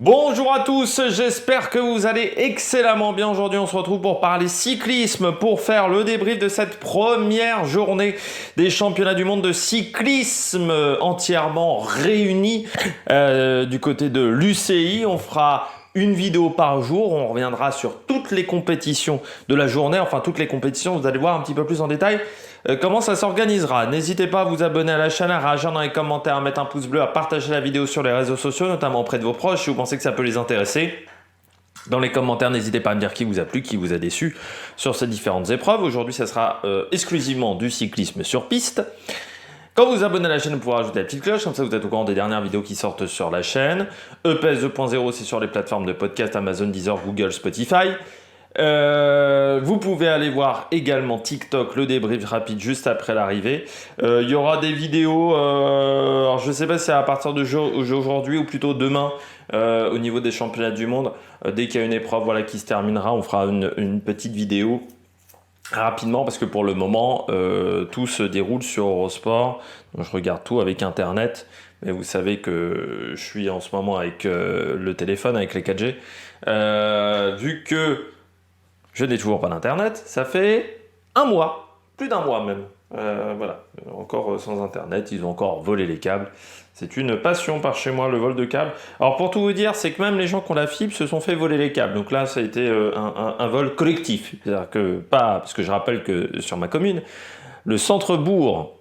Bonjour à tous, j'espère que vous allez excellemment bien. Aujourd'hui, on se retrouve pour parler cyclisme, pour faire le débrief de cette première journée des championnats du monde de cyclisme entièrement réunis du côté de l'UCI. On fera une vidéo par jour, on reviendra sur toutes les compétitions de la journée, enfin toutes les compétitions, vous allez voir un petit peu plus en détail comment ça s'organisera. N'hésitez pas à vous abonner à la chaîne, à réagir dans les commentaires, à mettre un pouce bleu, à partager la vidéo sur les réseaux sociaux, notamment auprès de vos proches si vous pensez que ça peut les intéresser. Dans les commentaires, n'hésitez pas à me dire qui vous a plu, qui vous a déçu sur ces différentes épreuves. Aujourd'hui, ça sera exclusivement du cyclisme sur piste. Quand vous vous abonnez à la chaîne, vous pourrez rajouter la petite cloche, comme ça vous êtes au courant des dernières vidéos qui sortent sur la chaîne. EPS 2.0, c'est sur les plateformes de podcast Amazon, Deezer, Google, Spotify. Vous pouvez aller voir également TikTok, le débrief rapide juste après l'arrivée. Il y aura des vidéos, alors je ne sais pas si c'est à partir d'aujourd'hui ou plutôt demain au niveau des championnats du monde. Dès qu'il y a une épreuve qui se terminera, on fera une petite vidéo rapidement parce que pour le moment tout se déroule sur Eurosport. Donc, je regarde tout avec internet, mais vous savez que je suis en ce moment avec le téléphone, avec les 4G. Vu que je n'ai toujours pas d'internet, ça fait un mois, plus d'un mois même. Voilà, encore sans internet, ils ont encore volé les câbles. C'est une passion par chez moi, le vol de câbles. Alors pour tout vous dire, c'est que même les gens qui ont la fibre se sont fait voler les câbles. Donc là, ça a été un vol collectif. C'est-à-dire que pas, parce que je rappelle que sur ma commune, le centre-bourg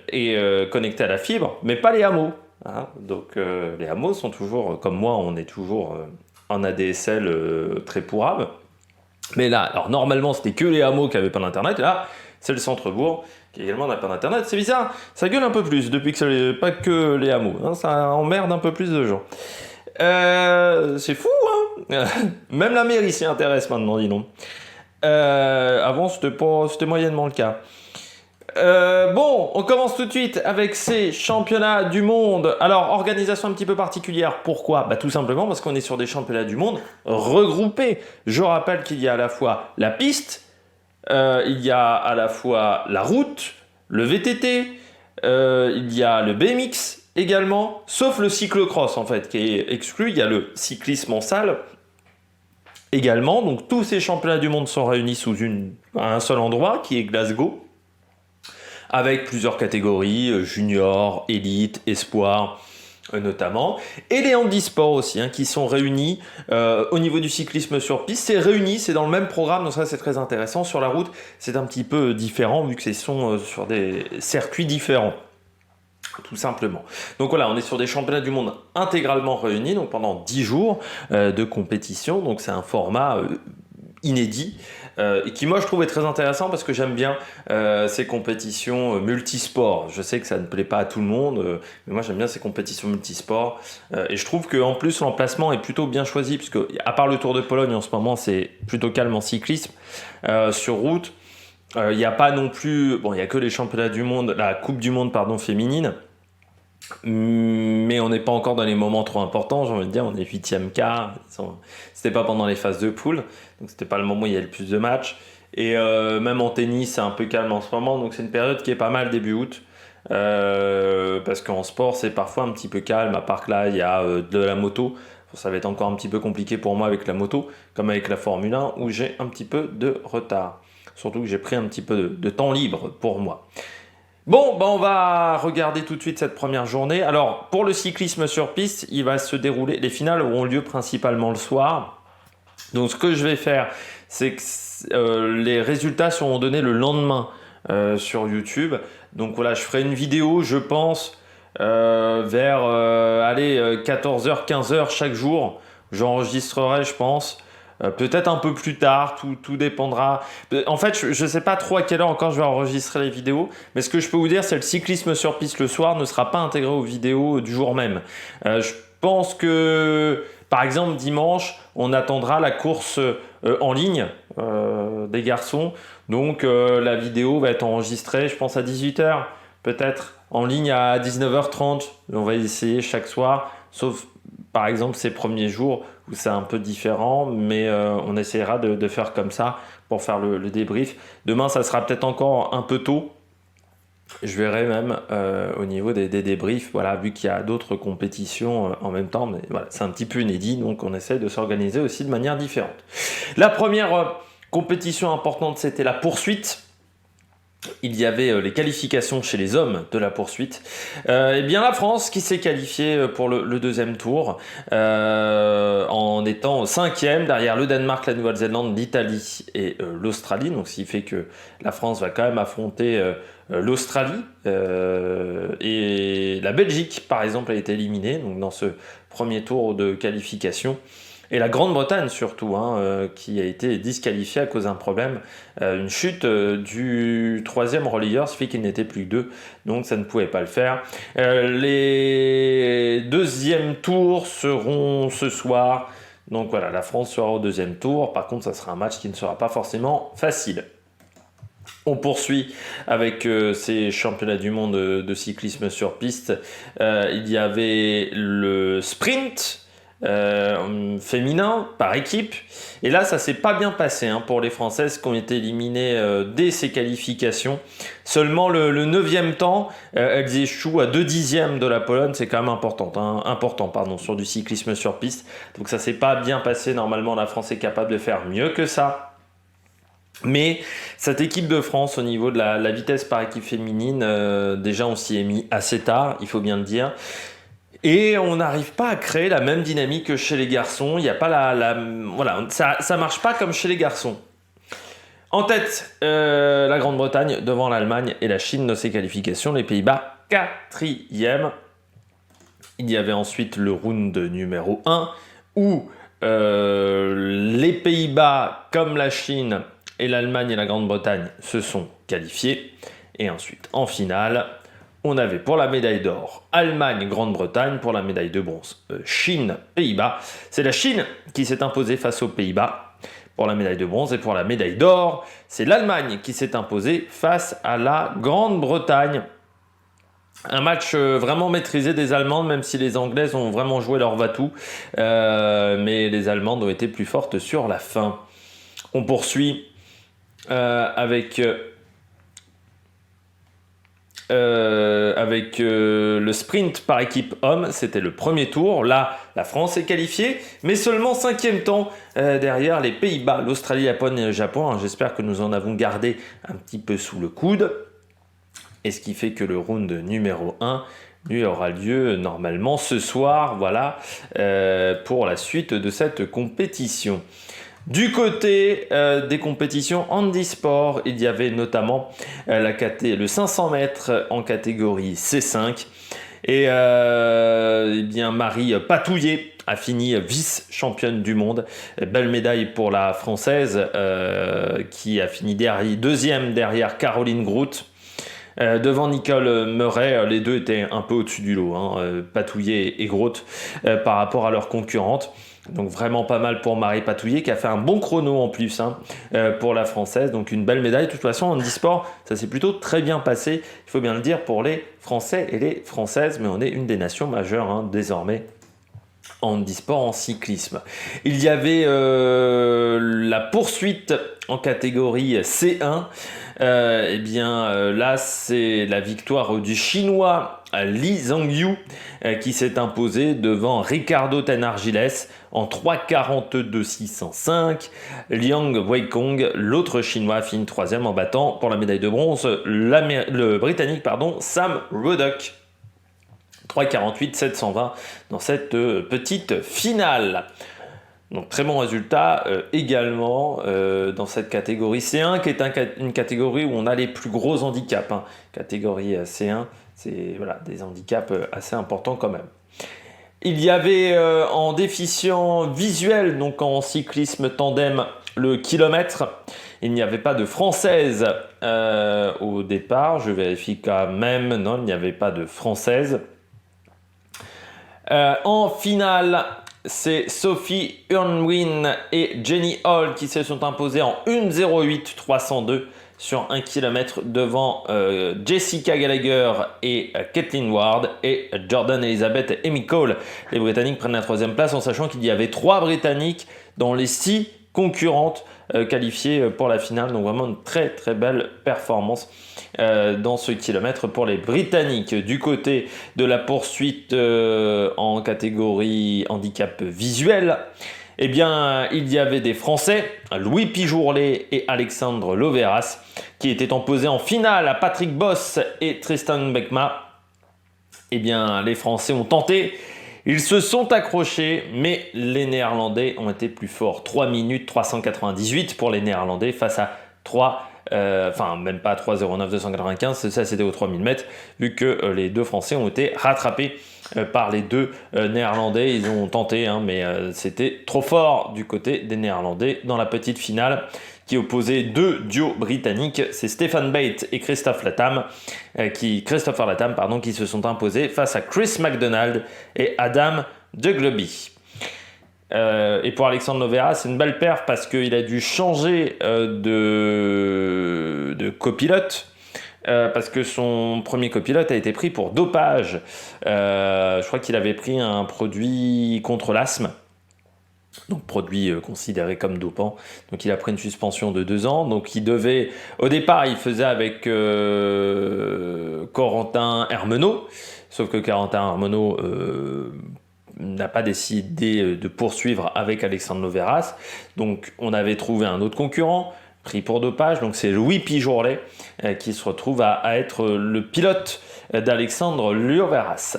est connecté à la fibre, mais pas les hameaux. Hein. Donc les hameaux sont toujours, comme moi, on est toujours en ADSL très pourrave. Mais là, alors normalement, c'était que les hameaux qui n'avaient pas d'internet, et là, c'est le centre-bourg qui également n'a pas d'internet. C'est bizarre, ça gueule un peu plus depuis que c'est pas que les hameaux, hein, ça emmerde un peu plus de gens. C'est fou, hein. Même la mairie s'y intéresse maintenant, dis donc. Avant, c'était moyennement le cas. Bon, on commence tout de suite avec ces championnats du monde. Alors, organisation un petit peu particulière. Pourquoi ? Tout simplement parce qu'on est sur des championnats du monde regroupés. Je rappelle qu'il y a à la fois la piste, il y a à la fois la route, le VTT, il y a le BMX également, sauf le cyclocross en fait, qui est exclu. Il y a le cyclisme en salle également. Donc, tous ces championnats du monde sont réunis à un seul endroit, qui est Glasgow, avec plusieurs catégories, junior, élite, espoir notamment, et les handisports aussi, qui sont réunis au niveau du cyclisme sur piste. C'est réuni, c'est dans le même programme, donc ça c'est très intéressant. Sur la route, c'est un petit peu différent, vu que ce sont sur des circuits différents, tout simplement. Donc voilà, on est sur des championnats du monde intégralement réunis, donc pendant 10 jours de compétition, donc c'est un format inédit, et qui moi je trouve est très intéressant parce que j'aime bien ces compétitions multisports. Je sais que ça ne plaît pas à tout le monde, mais moi j'aime bien ces compétitions multisports, et je trouve qu'en plus l'emplacement est plutôt bien choisi, puisque à part le Tour de Pologne en ce moment c'est plutôt calme en cyclisme. Sur route, il n'y a pas non plus, il n'y a que les championnats du monde, la Coupe du Monde féminine, mais on n'est pas encore dans les moments trop importants, j'ai envie de dire, on est 8e quart, c'était pas pendant les phases de poule, donc c'était pas le moment où il y a le plus de matchs, et même en tennis c'est un peu calme en ce moment, donc c'est une période qui est pas mal début août, parce qu'en sport c'est parfois un petit peu calme, à part que là il y a de la moto, ça va être encore un petit peu compliqué pour moi avec la moto, comme avec la Formule 1 où j'ai un petit peu de retard, surtout que j'ai pris un petit peu de temps libre pour moi. Bon, on va regarder tout de suite cette première journée. Alors, pour le cyclisme sur piste, il va se dérouler, les finales auront lieu principalement le soir. Donc, ce que je vais faire, c'est que les résultats seront donnés le lendemain sur YouTube. Donc voilà, je ferai une vidéo, je pense, vers 14h, 15h chaque jour. J'enregistrerai, je pense. Peut-être un peu plus tard, tout dépendra. En fait, je ne sais pas trop à quelle heure encore je vais enregistrer les vidéos, mais ce que je peux vous dire, c'est que le cyclisme sur piste le soir ne sera pas intégré aux vidéos du jour même. Je pense que, par exemple, dimanche, on attendra la course en ligne des garçons. Donc, la vidéo va être enregistrée, je pense, à 18h, peut-être en ligne à 19h30. On va essayer chaque soir, sauf par exemple ces premiers jours où c'est un peu différent, mais on essaiera de faire comme ça pour faire le débrief. Demain, ça sera peut-être encore un peu tôt, Je verrai même au niveau des débriefs, voilà, vu qu'il y a d'autres compétitions en même temps, mais voilà, c'est un petit peu inédit, donc on essaie de s'organiser aussi de manière différente. La première compétition importante, c'était la poursuite. Il y avait les qualifications chez les hommes de la poursuite. Eh bien la France qui s'est qualifiée pour le deuxième tour en étant 5e derrière le Danemark, la Nouvelle-Zélande, l'Italie et l'Australie. Donc ce qui fait que la France va quand même affronter l'Australie et la Belgique par exemple a été éliminée donc dans ce premier tour de qualification. Et la Grande-Bretagne surtout, qui a été disqualifiée à cause d'un problème, une chute du troisième relayeur, ce qui fait qu'il n'était plus que 2, donc ça ne pouvait pas le faire. Les deuxièmes tours seront ce soir, donc voilà, la France sera au deuxième tour, par contre ça sera un match qui ne sera pas forcément facile. On poursuit avec ces championnats du monde de cyclisme sur piste. Il y avait le sprint, féminin par équipe et là ça s'est pas bien passé pour les Françaises qui ont été éliminées dès ces qualifications. Seulement le 9e temps, elles échouent à 2/10 de la Pologne, c'est quand même important sur du cyclisme sur piste, donc ça s'est pas bien passé. Normalement la France est capable de faire mieux que ça. Mais cette équipe de France au niveau de la vitesse par équipe féminine, déjà on s'y est mis assez tard, il faut bien le dire. Et on n'arrive pas à créer la même dynamique que chez les garçons. Il n'y a pas voilà, ça marche pas comme chez les garçons. En tête, la Grande-Bretagne devant l'Allemagne et la Chine dans ses qualifications. Les Pays-Bas, 4e. Il y avait ensuite le round numéro 1 où les Pays-Bas, comme la Chine et l'Allemagne et la Grande-Bretagne, se sont qualifiés. Et ensuite, en finale, on avait pour la médaille d'or Allemagne, Grande-Bretagne, pour la médaille de bronze Chine, Pays-Bas. C'est la Chine qui s'est imposée face aux Pays-Bas pour la médaille de bronze, et pour la médaille d'or, c'est l'Allemagne qui s'est imposée face à la Grande-Bretagne. Un match vraiment maîtrisé des Allemandes, même si les Anglaises ont vraiment joué leur va-tout, mais les Allemandes ont été plus fortes sur la fin. On poursuit avec le sprint par équipe homme. C'était le premier tour. Là, la France est qualifiée, mais seulement 5e temps derrière les Pays-Bas, l'Australie, la Pologne et le Japon. J'espère que nous en avons gardé un petit peu sous le coude. Et ce qui fait que le round numéro 1 lui aura lieu normalement ce soir, voilà, pour la suite de cette compétition. Du côté des compétitions handisport, il y avait notamment le 500 mètres en catégorie C5. Et bien Marie Patouillet a fini vice-championne du monde. Belle médaille pour la Française qui a fini deuxième derrière Caroline Grout. Devant Nicole Murray, les deux étaient un peu au-dessus du lot, Patouillet et Grout, par rapport à leurs concurrentes. Donc vraiment pas mal pour Marie Patouillet qui a fait un bon chrono en plus pour la Française. Donc une belle médaille. De toute façon, en handisport, ça s'est plutôt très bien passé, il faut bien le dire, pour les Français et les Françaises. Mais on est une des nations majeures désormais en handisport, en cyclisme. Il y avait la poursuite en catégorie C1. Là, c'est la victoire du Chinois Li Zhangyu qui s'est imposé devant Ricardo Tenargiles en 3:42.605. Liang Weikong, l'autre Chinois, finit 3e en battant pour la médaille de bronze le Britannique Sam Ruddock. 3:48.720 dans cette petite finale. Donc très bon résultat également dans cette catégorie C1 qui est une catégorie où on a les plus gros handicaps. Catégorie C1, c'est des handicaps assez importants quand même. Il y avait en déficient visuel, donc en cyclisme tandem, le kilomètre. Il n'y avait pas de Française au départ. Je vérifie quand même. Non, il n'y avait pas de Française. En finale, c'est Sophie Unwin et Jenny Hall qui se sont imposées en 1:08.302 sur 1 km devant Jessica Gallagher et Kathleen Ward et Jordan Elizabeth et Amy Cole. Les Britanniques prennent la 3e place en sachant qu'il y avait 3 Britanniques dans les 6 concurrentes qualifiées pour la finale. Donc vraiment une très très belle performance dans ce kilomètre pour les Britanniques. Du côté de la poursuite en catégorie handicap visuel, eh bien, il y avait des Français, Louis Pijourlet et Alexandre Loveras, qui étaient opposés en finale à Patrick Boss et Tristan Bekma. Eh bien, les Français ont tenté, ils se sont accrochés, mais les Néerlandais ont été plus forts. 3 minutes 398 pour les Néerlandais face à 3, même pas 3,09 295, ça c'était aux 3000 mètres, vu que les deux Français ont été rattrapés par les deux Néerlandais. Ils ont tenté, mais c'était trop fort du côté des Néerlandais dans la petite finale qui opposait deux duos britanniques. C'est Stefan Bate et Christopher Latham qui se sont imposés face à Chris McDonald et Adam de Gleby. Et pour Alexandre Lovera, c'est une belle perf parce qu'il a dû changer de copilote. Parce que son premier copilote a été pris pour dopage. Je crois qu'il avait pris un produit contre l'asthme, donc produit considéré comme dopant. Donc il a pris une suspension de 2 ans. Donc au départ, il faisait avec Corentin Hermenot, sauf que Corentin Hermenot n'a pas décidé de poursuivre avec Alexandre Loveras. Donc on avait trouvé un autre concurrent pris pour dopage, donc c'est Louis Pijourlet qui se retrouve à être le pilote d'Alexandre Loveras.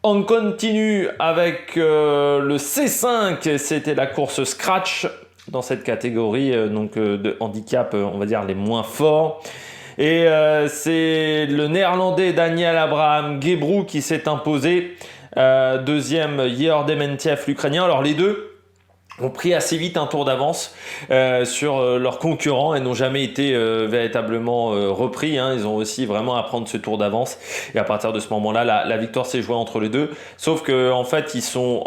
On continue avec le C5, c'était la course scratch dans cette catégorie de handicap, on va dire les moins forts. Et c'est le néerlandais Daniel Abraham Gebru qui s'est imposé. Deuxième, Yeor Dementiev, l'Ukrainien. Alors les deux ont pris assez vite un tour d'avance sur leurs concurrents et n'ont jamais été véritablement repris. Ils ont aussi vraiment à prendre ce tour d'avance. Et à partir de ce moment-là, la victoire s'est jouée entre les deux. Sauf qu'en fait, ils sont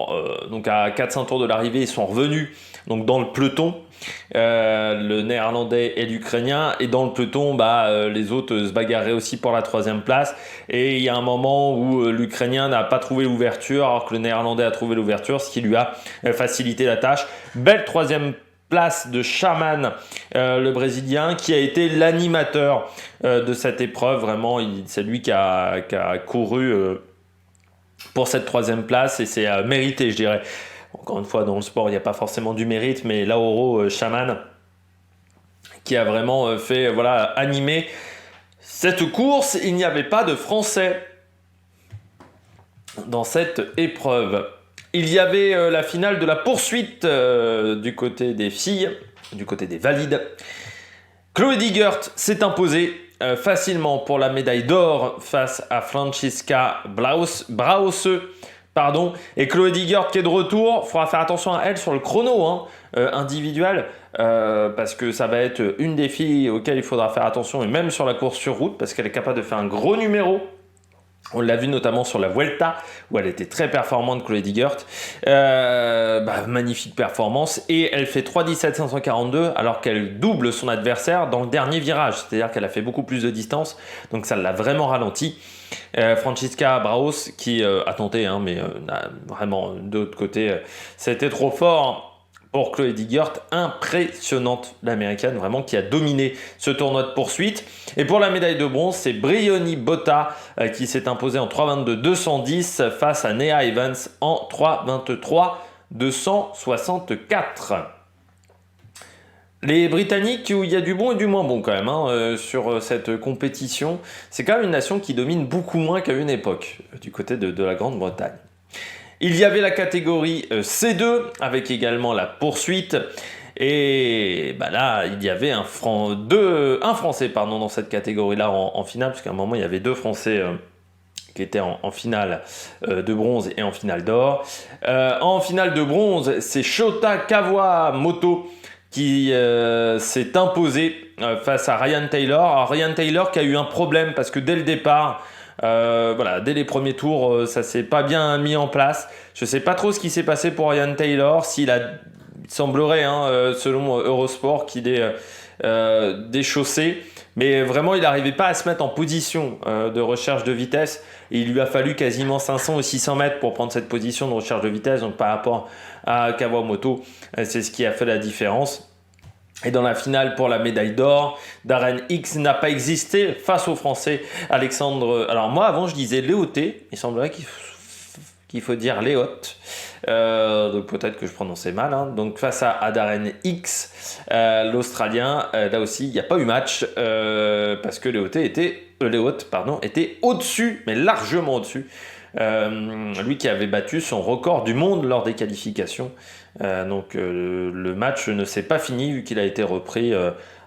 donc à 400 tours de l'arrivée, ils sont revenus donc dans le peloton. Le néerlandais et l'ukrainien, et dans le peloton les autres se bagarraient aussi pour la 3e place, et il y a un moment où l'ukrainien n'a pas trouvé l'ouverture alors que le néerlandais a trouvé l'ouverture, ce qui lui a facilité la tâche. Belle 3e place de Shaman, le brésilien, qui a été l'animateur de cette épreuve. Vraiment, c'est lui qui a couru pour cette 3e place, et c'est mérité, je dirais. Encore une fois, dans le sport, il n'y a pas forcément du mérite, mais Lauro Shaman, qui a vraiment fait animer cette course. Il n'y avait pas de Français dans cette épreuve. Il y avait la finale de la poursuite du côté des filles, du côté des valides. Chloé Digert s'est imposée facilement pour la médaille d'or face à Franziska Brause. Et Chloé Digert qui est de retour. Il faudra faire attention à elle sur le chrono individuel, parce que ça va être une des filles auxquelles il faudra faire attention, et même sur la course sur route, parce qu'elle est capable de faire un gros numéro. On l'a vu notamment sur la Vuelta, où elle était très performante, Chloé Digert. Magnifique performance. Et elle fait 3,17 542, alors qu'elle double son adversaire dans le dernier virage. C'est-à-dire qu'elle a fait beaucoup plus de distance, donc ça l'a vraiment ralenti. Franziska Brause qui a tenté, mais vraiment de l'autre côté, c'était trop fort pour Chloé Digert. Impressionnante, l'américaine, vraiment, qui a dominé ce tournoi de poursuite. Et pour la médaille de bronze, c'est Briony Botta qui s'est imposée en 3,22 210 face à Nea Evans en 3,23 264. Les Britanniques, où il y a du bon et du moins bon quand même sur cette compétition. C'est quand même une nation qui domine beaucoup moins qu'à une époque du côté de la Grande-Bretagne. Il y avait la catégorie C2 avec également la poursuite. Et là, il y avait un Français dans cette catégorie-là en finale, parce qu'à un moment, il y avait 2 Français qui étaient en finale de bronze et en finale d'or. En finale de bronze, c'est Shota Kawamoto qui s'est imposé face à Ryan Taylor. Alors Ryan Taylor qui a eu un problème parce que dès le départ, dès les premiers tours, ça s'est pas bien mis en place. Je sais pas trop ce qui s'est passé pour Ryan Taylor. Il semblerait, selon Eurosport, qu'il ait déchaussé. Mais vraiment, il n'arrivait pas à se mettre en position de recherche de vitesse. Et il lui a fallu quasiment 500 ou 600 mètres pour prendre cette position de recherche de vitesse. Donc par rapport à Kawamoto, c'est ce qui a fait la différence. Et dans la finale pour la médaille d'or, Darren X n'a pas existé face aux Français. Alexandre... Alors moi, avant, je disais Léoté. Il semblerait qu'il faut dire Léote. Donc peut-être que je prononçais mal. Hein. Donc face à Darren X, l'Australien, là aussi, il n'y a pas eu match parce que Léote était au-dessus, mais largement au-dessus. Lui qui avait battu son record du monde lors des qualifications. Donc le match ne s'est pas fini vu qu'il a été repris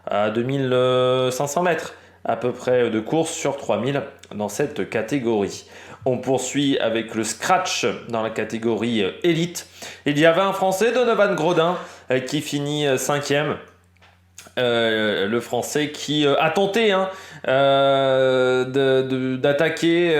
à 2500 mètres à peu près de course sur 3000 dans cette catégorie. On poursuit avec le scratch dans la catégorie élite. Il y avait un Français, Donovan Grodin, qui finit 5e. Le Français qui a tenté d'attaquer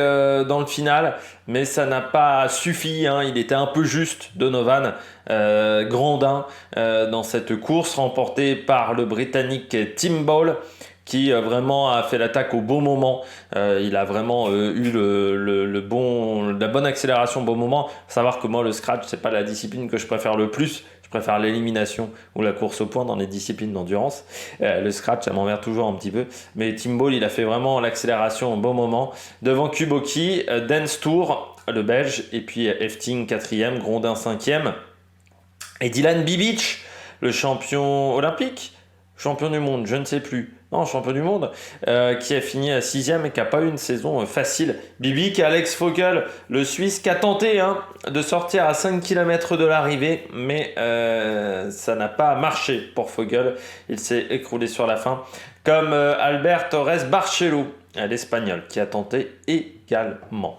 dans le final, mais ça n'a pas suffi. Il était un peu juste, Donovan Grodin, dans cette course remportée par le Britannique Tim Ball, qui vraiment a fait l'attaque au bon moment. Il a vraiment eu la bonne accélération au bon moment. Savoir que moi, le scratch, c'est pas la discipline que je préfère le plus. Je préfère l'élimination ou la course au point dans les disciplines d'endurance. Le scratch, ça m'emmerde toujours un petit peu. Mais Tim Ball, il a fait vraiment l'accélération au bon moment. Devant Kuboki, Dance Tour, le Belge, et puis Efting 4e, Grodin 5e. Et Dylan Bibic, le champion olympique, champion du monde, je ne sais plus. Non, champion du monde, qui a fini à 6e et qui n'a pas eu une saison facile. Bibic, Alex Fogel, le Suisse, qui a tenté de sortir à 5 km de l'arrivée, mais ça n'a pas marché pour Fogel. Il s'est écroulé sur la fin. Comme Albert Torres Barcelo, l'Espagnol, qui a tenté également.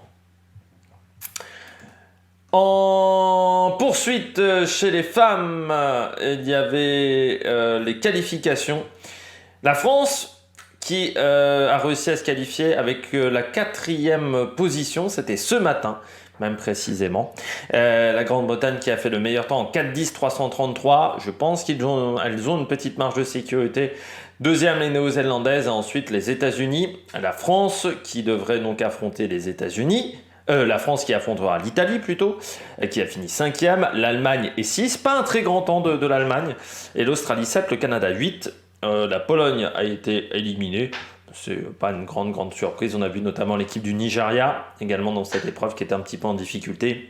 En poursuite chez les femmes, il y avait les qualifications. La France qui a réussi à se qualifier avec la 4e position, c'était ce matin, même précisément. La Grande-Bretagne qui a fait le meilleur temps en 4:10.333. Je pense qu'elles ont une petite marge de sécurité. Deuxième, les Néo-Zélandaises, et ensuite les États-Unis. La France qui devrait donc affronter les États-Unis. La France qui affrontera l'Italie plutôt, qui a fini 5e. L'Allemagne est 6, pas un très grand temps de l'Allemagne. Et l'Australie 7, le Canada 8. La Pologne a été éliminée. C'est pas une grande surprise. On a vu notamment l'équipe du Nigeria également dans cette épreuve qui était un petit peu en difficulté.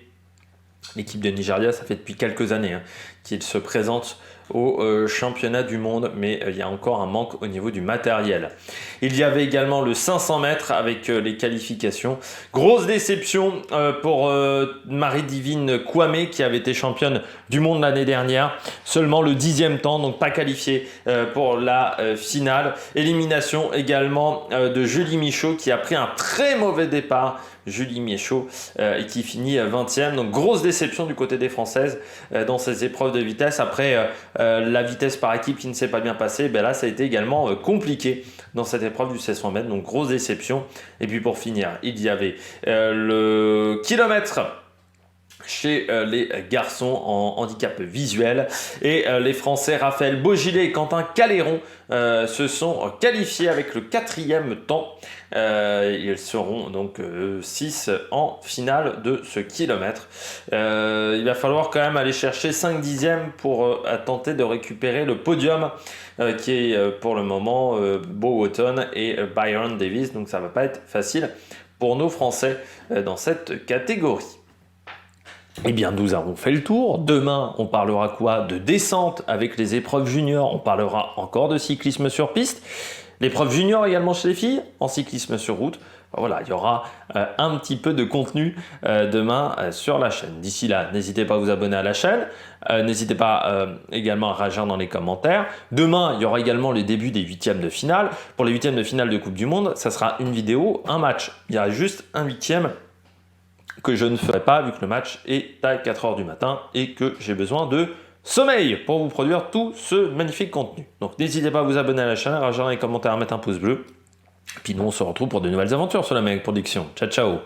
L'équipe de Nigeria, ça fait depuis quelques années qu'il se présente au championnat du monde, mais il y a encore un manque au niveau du matériel. Il y avait également le 500 mètres avec les qualifications. Grosse déception pour Marie-Divine Kwame qui avait été championne du monde l'année dernière. Seulement le 10e temps, donc pas qualifié pour la finale. Élimination également de Julie Michaud qui a pris un très mauvais départ. Julie Michaud et qui finit 20e. Donc grosse déception du côté des Françaises dans ces épreuves de vitesse. Après la vitesse par équipe qui ne s'est pas bien passée, là ça a été également compliqué dans cette épreuve du 1600 mètres. Donc grosse déception. Et puis pour finir, il y avait le kilomètre chez les garçons en handicap visuel et les Français Raphaël Beaugilet et Quentin Caléron se sont qualifiés avec le 4e temps. Ils seront donc 6 en finale de ce kilomètre. Il va falloir quand même aller chercher 5 dixièmes pour tenter de récupérer le podium qui est pour le moment Beau Wotton et Byron Davis. Donc ça va pas être facile pour nos Français dans cette catégorie. Eh bien, nous avons fait le tour. Demain, on parlera quoi? De descente avec les épreuves juniors. On parlera encore de cyclisme sur piste. L'épreuve junior également chez les filles, en cyclisme sur route. Voilà, il y aura un petit peu de contenu demain sur la chaîne. D'ici là, n'hésitez pas à vous abonner à la chaîne. N'hésitez pas également à réagir dans les commentaires. Demain, il y aura également les débuts des 8e de finale. Pour les 8e de finale de Coupe du Monde, ça sera une vidéo, un match. Il y a juste un 8e que je ne ferai pas vu que le match est à 4h du matin et que j'ai besoin de sommeil pour vous produire tout ce magnifique contenu. Donc n'hésitez pas à vous abonner à la chaîne, à réagir dans les commentaires, à mettre un pouce bleu. Puis nous on se retrouve pour de nouvelles aventures sur la Meg Production. Ciao ciao.